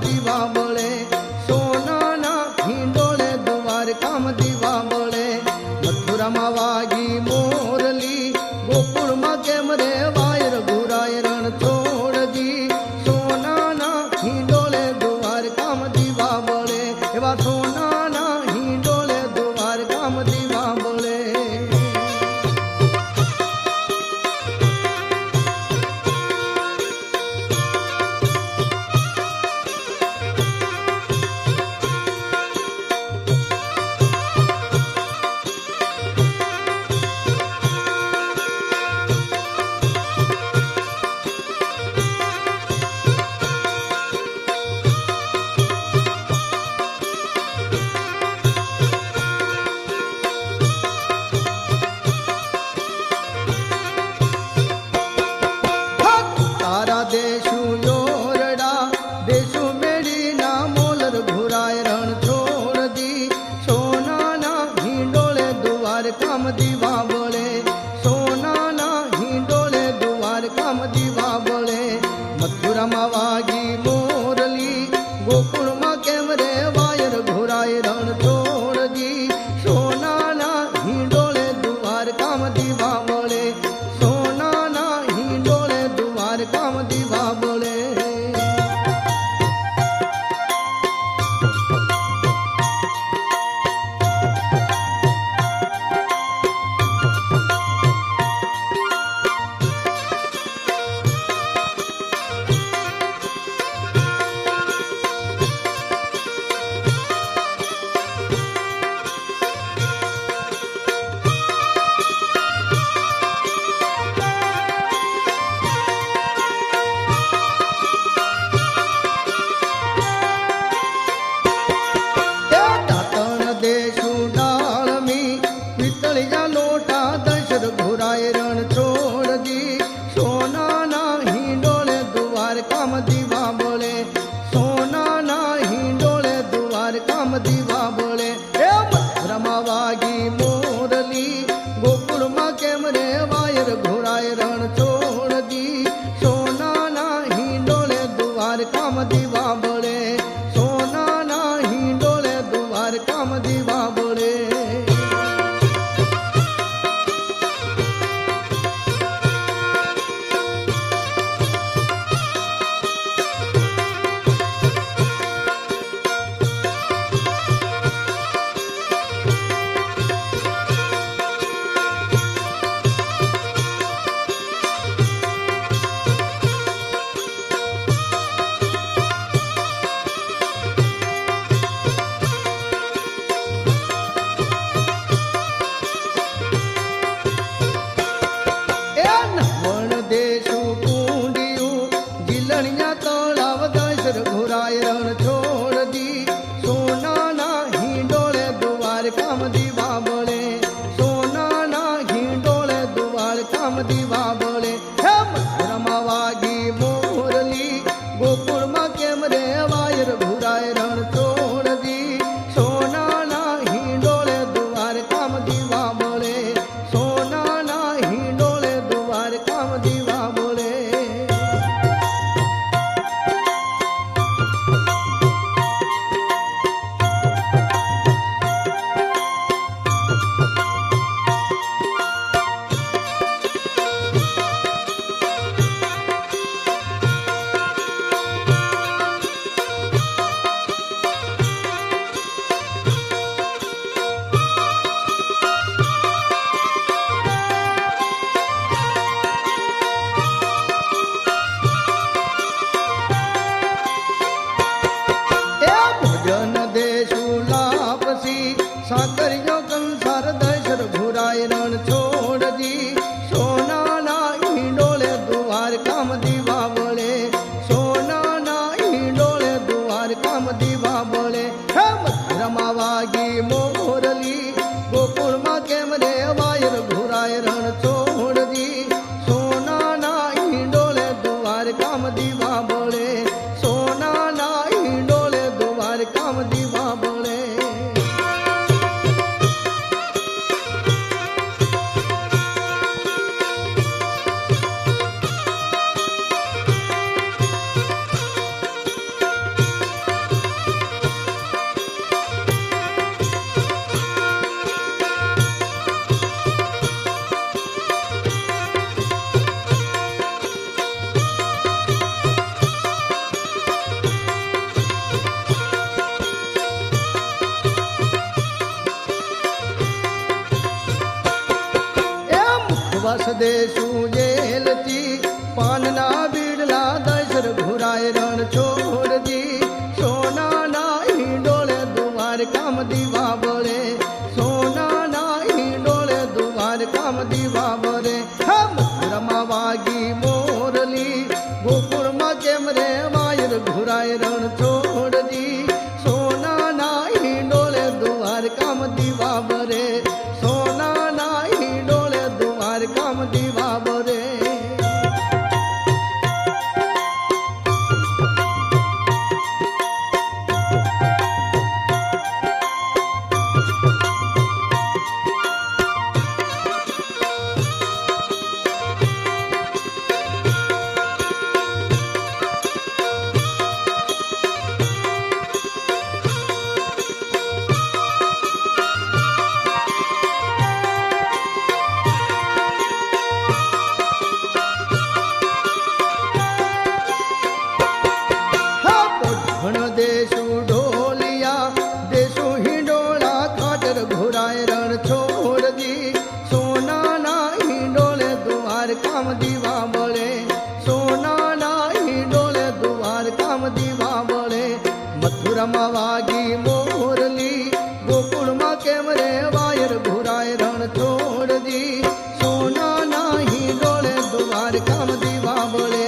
દીવા બળે, સોનાના હિંડોળે દ્વારકામાં દીવા બળે. મથુરામાં વાગી મોરલી, ગોકુળમાં કેમ રે વાયર ઘુરાય રણ છોડજી. સોનાના હિંડોળે દ્વારકામાં દીવા બળે, એવા સોનાના હિંડોળે દ્વારકામાં દીવા બળે. દેશું યોરડા, દેશું મેળીના મોલર ઘુરાય રણ છોડજી. સોનાના હિંડોળે દ્વારકામાં દીવા બળે, સોનાના હિંડોળે દ્વારકામાં દીવા બળે. મથુરામાં વાગી મોરલી, ગોકુળમાં કેમ રે વાયર ઘુરાય રણ છોડજી. સોનાના હિંડોળે દ્વારકામાં દીવા બળે, સોનાના હિંડોળે દ્વારકામાં દીવા બળે. દેશું ડાળમી, પિત્તળિયા લોટા દશર ઘુરાય રણ છોડજી. સોનાના હિંડોળે દ્વારકામાં દીવા બળે, સોનાના હિંડોળે દ્વારકામાં દીવા બળે. એ મથુરામાં વાગી મોરલી, ગોકુળમાં કેમ રે વાયર ઘોરાય રણ છોડજી. સોનાના હિંડોળે દ્વારકામાં દીવા બળે, સોનાના હિંડોળે દ્વારકામાં દીવા બળે. દેશું કુંડિયું, જીલણિયા તળાવ દશર ઘોરાય રણ છોડજી. સોનાના હિંડોળે દ્વારકામાં દીવા બળે, સોનાના હિંડોળે દ્વારકામાં દીવા બળે. હે મથુરામાં વાગી મોરલી, ગોકુળમાં કેમ રે વાયર ઘુરાય રણ છોડજી. સોનાના હિંડોળે દ્વારકામાં દીવા બળે, સોનાના હિંડોળે દ્વારકામાં દીવા બળે. દેશું લાપસી, સાકરિયો કંસાર દશર ઘુરાય રણ છોડજી. સોનાના હિંડોળે દ્વારકામાં દીવા બળે, સોનાના હિંડોળે દ્વારકામાં દીવા બળે. હે મથુરામાં વાગી મોરલી, ગોકુળમાં કેમ રે વાયર ઘુરાય રણ છોડજી. સોનાના હિંડોળે દ્વારકામાં દીવા બળે, સોનાના હિંડોળે દ્વારકામાં દીવા બળે. દેશુ જેલથી પાનના બીડલા દશર ઘુરાય રણ છોડજી સોનાના હિંડોળે દ્વારકામ દીવા બળે સોનાના હિંડોળે દ્વારકામ દીવા બળે મથુરામાં વાગી મોરલી ગોકુળમાં કેમ રે વાયર ઘુરાય રણ છોડજી સોનાના હિંડોળે દ્વારકામ દીવા બળે સોનાના હિંડોળે દ્વારકામ દીવા બળે દેશુ ઢોલિયા દેશુ હિંડોળા ખાટર ઘોરાય રણ છોડજી સોનાના હિંડોળે દ્વારકામ દીવા બળે સોનાના હિંડોળે દ્વારકામ દીવા બળે મથુરામાં વાગી મોરલી ગોકુળમાં કેમ રે વાયર ઘોરાય રણ છોડજી સોનાના હિંડોળે દ્વારકામ દીવા બળે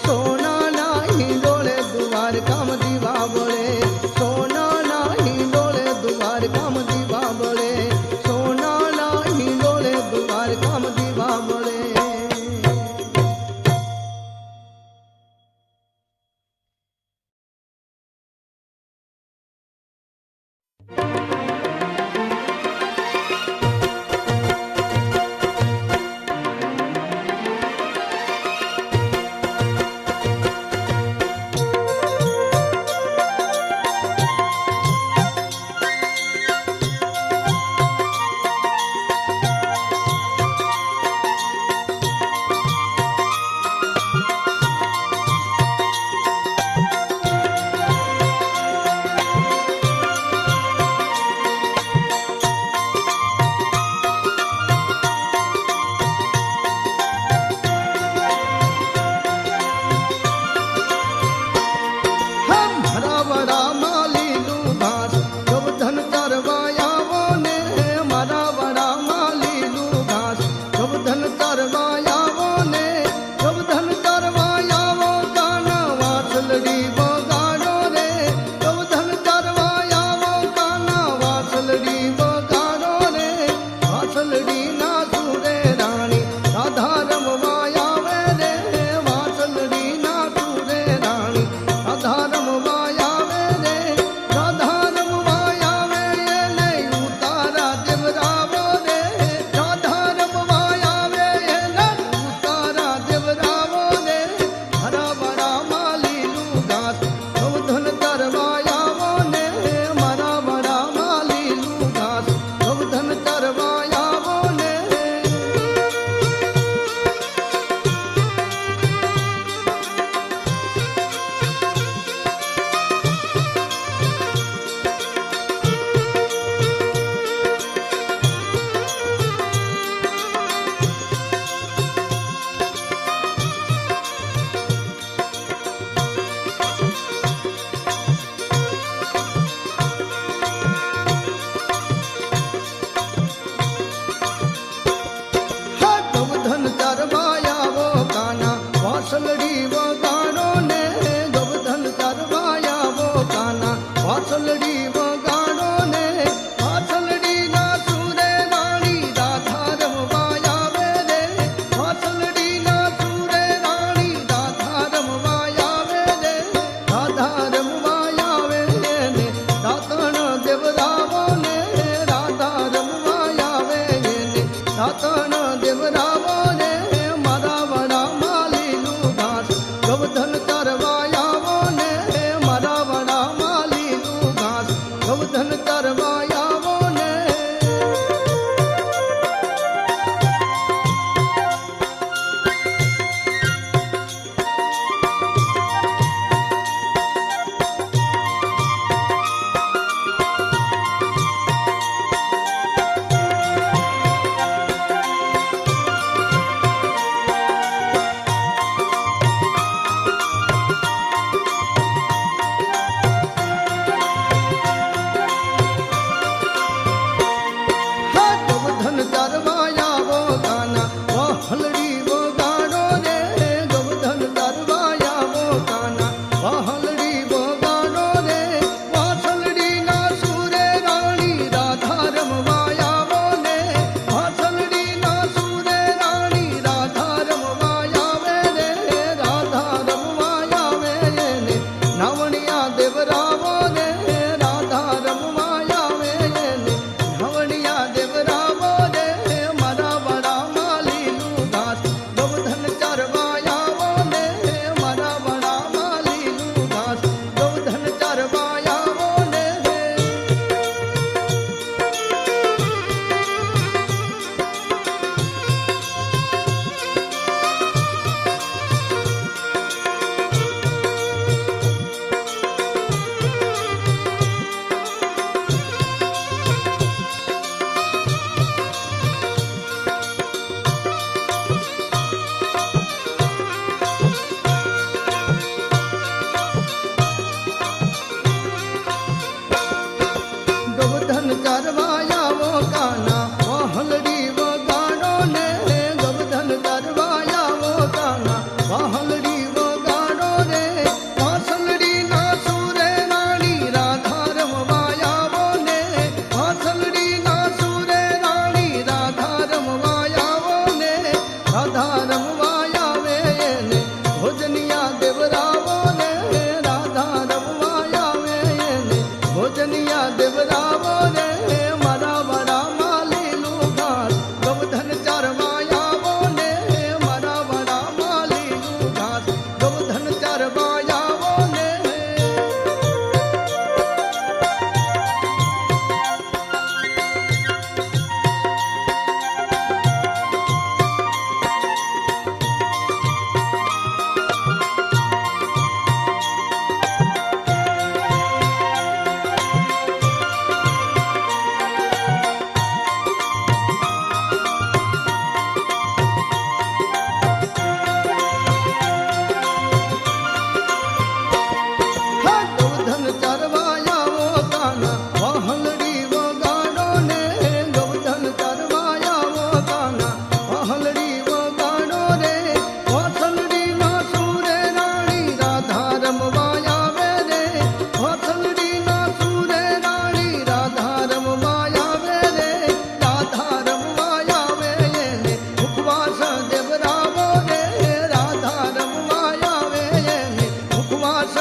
સોનાના હિંડોળે દ્વારકામ દીવા બળે સોનાના હિંડોળે દ્વારકામ દીવા બળે સોનાના હિંડોળે દ્વારકામ દીવા બળે દેવરાવો રે રાધા રમવા આવે એને ભોજનિયા દેવરાવો રે મારા વડામાં લીલું ઘાસ ગોવર્ધન ચારવા આવો ને મારા વડામાં લીલું ઘાસ ગોવર્ધન ચારવા આવો ને ગોવર્ધન ચારવા આવો કાના વહલડી વગાડો ને ગોવર્ધન ચારવા આવો કાના વહલડી વગાડો રે વસલડી ના સુરે રાણી રાધા રમવા આવે રે વસલડી ના સુરે રાણી રાધા રમવા આવે રે રાધા રમવા આવે એને ઉપવાસ દેવરાવો રે રાધા રમવા આવે એને ઉપવાસ